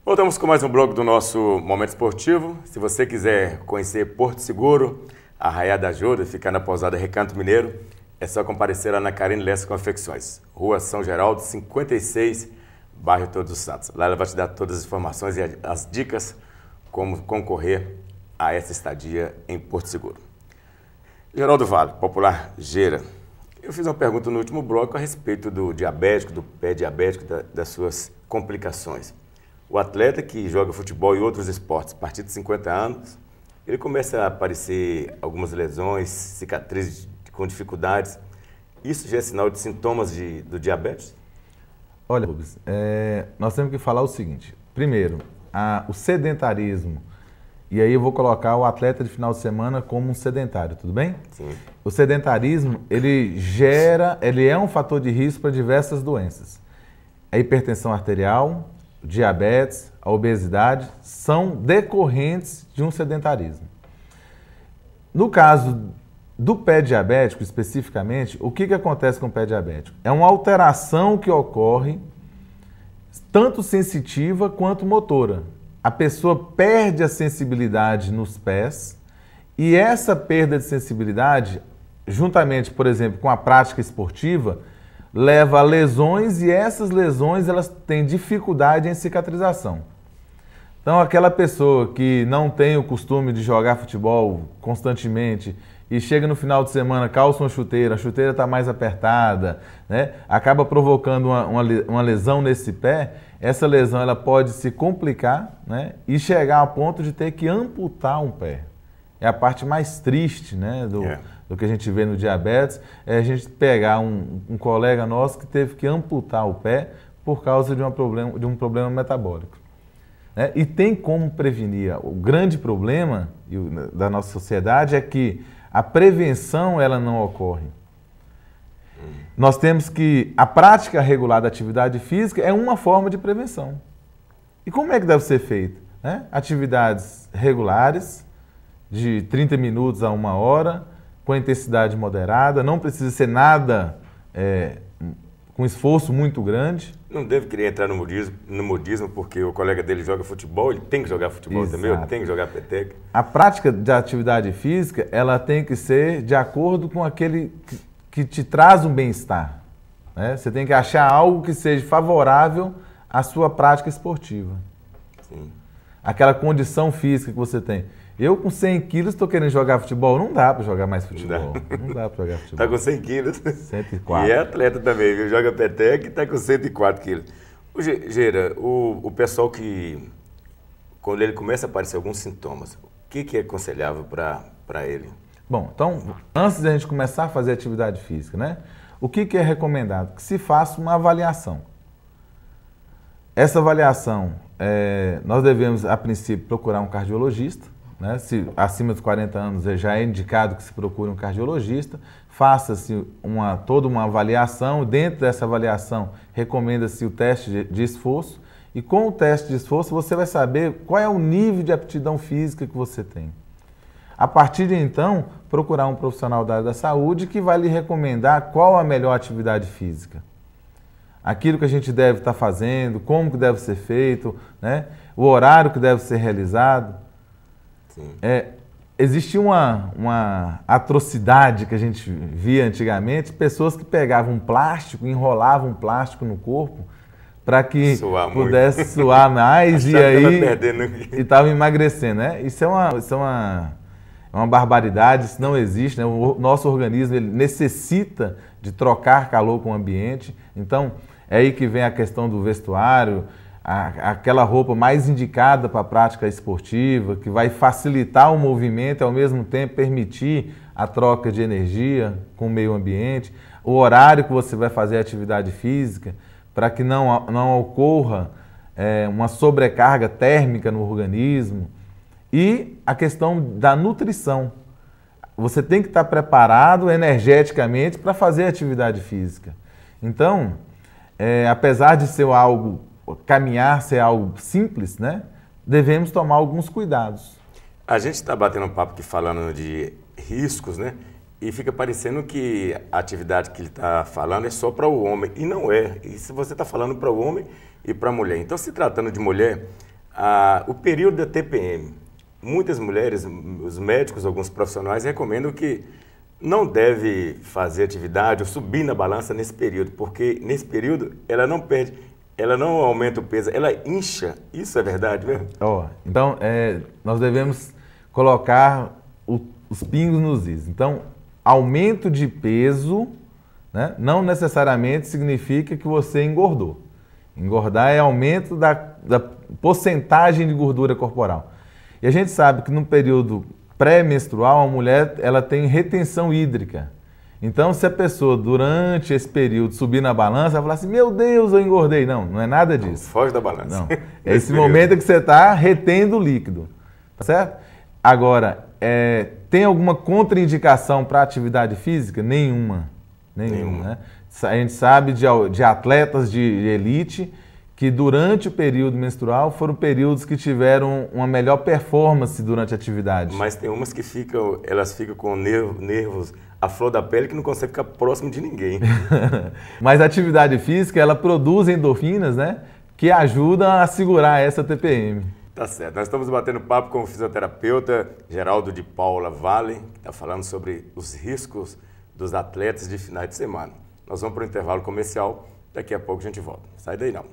Voltamos com mais um bloco do nosso Momento Esportivo. Se você quiser conhecer Porto Seguro, Arraiá da Ajuda, ficar na pousada Recanto Mineiro, é só comparecer lá na Carine Lessa Confecções, Rua São Geraldo, 56, bairro Todos os Santos. Lá ela vai te dar todas as informações e as dicas como concorrer a essa estadia em Porto Seguro. Geraldo Vale, popular Gera. Eu fiz uma pergunta no último bloco a respeito do diabético, do pé diabético, das suas complicações. O atleta que joga futebol e outros esportes a partir de 50 anos, ele começa a aparecer algumas lesões, cicatrizes com dificuldades. Isso já é sinal de sintomas do diabetes? Olha, Rubens, nós temos que falar o seguinte. Primeiro, o sedentarismo. E aí eu vou colocar o atleta de final de semana como um sedentário, tudo bem? Sim. O sedentarismo, ele é um fator de risco para diversas doenças. A hipertensão arterial, o diabetes, a obesidade, são decorrentes de um sedentarismo. No caso do pé diabético, especificamente, o que acontece com o pé diabético? É uma alteração que ocorre tanto sensitiva quanto motora. A pessoa perde a sensibilidade nos pés e essa perda de sensibilidade, juntamente, por exemplo, com a prática esportiva, leva a lesões e essas lesões elas têm dificuldade em cicatrização. Então, aquela pessoa que não tem o costume de jogar futebol constantemente e chega no final de semana, calça uma chuteira, a chuteira está mais apertada, né? Acaba provocando uma lesão nesse pé, essa lesão ela pode se complicar, né? E chegar a ponto de ter que amputar um pé. É a parte mais triste, né, do que a gente vê no diabetes, é a gente pegar um colega nosso que teve que amputar o pé por causa de um problema metabólico. Né? E tem como prevenir. O grande problema da nossa sociedade é que a prevenção ela não ocorre. Nós temos que a prática regular da atividade física é uma forma de prevenção. E como é que deve ser feito? Né? Atividades regulares, de 30 minutos a 1 hora, com intensidade moderada, não precisa ser nada com esforço muito grande. Não deve querer entrar no modismo porque o colega dele joga futebol, ele tem que jogar futebol. Exato. Também, ele tem que jogar peteca. A prática de atividade física, ela tem que ser de acordo com aquele que te traz um bem-estar. Né? Você tem que achar algo que seja favorável à sua prática esportiva. Sim. Aquela condição física que você tem. Eu com 100 quilos estou querendo jogar futebol, não dá para jogar mais futebol. Não dá para jogar futebol. Está com 100 quilos. 104. E é atleta também, viu? Joga peteca e está com 104 quilos. Gera, o pessoal que, quando ele começa a aparecer alguns sintomas, o que é aconselhável para ele? Bom, então, antes de a gente começar a fazer atividade física, né? O que é recomendado? Que se faça uma avaliação. Essa avaliação, nós devemos, a princípio, procurar um cardiologista. Né? Se acima dos 40 anos já é indicado que se procure um cardiologista, faça-se toda uma avaliação, dentro dessa avaliação recomenda-se o teste de esforço e com o teste de esforço você vai saber qual é o nível de aptidão física que você tem. A partir de então, procurar um profissional da área da saúde que vai lhe recomendar qual a melhor atividade física. Aquilo que a gente deve estar fazendo, como que deve ser feito, né? O horário que deve ser realizado. Existia uma atrocidade que a gente via antigamente, pessoas que pegavam um plástico, enrolavam um plástico no corpo para que pudesse suar mais e aí estava emagrecendo. Né? Isso é uma barbaridade, isso não existe. Né? O nosso organismo ele necessita de trocar calor com o ambiente, então é aí que vem a questão do vestuário, aquela roupa mais indicada para a prática esportiva, que vai facilitar o movimento e ao mesmo tempo permitir a troca de energia com o meio ambiente, o horário que você vai fazer a atividade física, para que não ocorra uma sobrecarga térmica no organismo, e a questão da nutrição. Você tem que estar preparado energeticamente para fazer atividade física. Então, apesar de ser caminhar ser algo simples, né? Devemos tomar alguns cuidados. A gente está batendo um papo aqui falando de riscos, né? E fica parecendo que a atividade que ele está falando é só para o homem. E não é. Isso você está falando para o homem e para a mulher. Então, se tratando de mulher, O período da TPM. Muitas mulheres, os médicos, alguns profissionais recomendam que não deve fazer atividade ou subir na balança nesse período, porque nesse período ela não perde, ela não aumenta o peso, ela incha. Isso é verdade mesmo? Então, nós devemos colocar os pingos nos is. Então, aumento de peso, né, não necessariamente significa que você engordou. Engordar é aumento da porcentagem de gordura corporal. E a gente sabe que no período pré-menstrual, a mulher ela tem retenção hídrica. Então, se a pessoa, durante esse período, subir na balança, vai falar assim, meu Deus, eu engordei. Não, não é nada disso. Não, foge da balança. Não. É esse momento que você está retendo o líquido. Tá certo? Agora, tem alguma contraindicação para atividade física? Nenhuma. Né? A gente sabe de atletas de elite que durante o período menstrual foram períodos que tiveram uma melhor performance durante a atividade. Mas tem umas que elas ficam com nervos à flor da pele que não conseguem ficar próximo de ninguém. Mas a atividade física, ela produz endorfinas, né, que ajudam a segurar essa TPM. Tá certo. Nós estamos batendo papo com o fisioterapeuta Geraldo de Paula Vale, que está falando sobre os riscos dos atletas de finais de semana. Nós vamos para o intervalo comercial, daqui a pouco a gente volta. Sai daí não.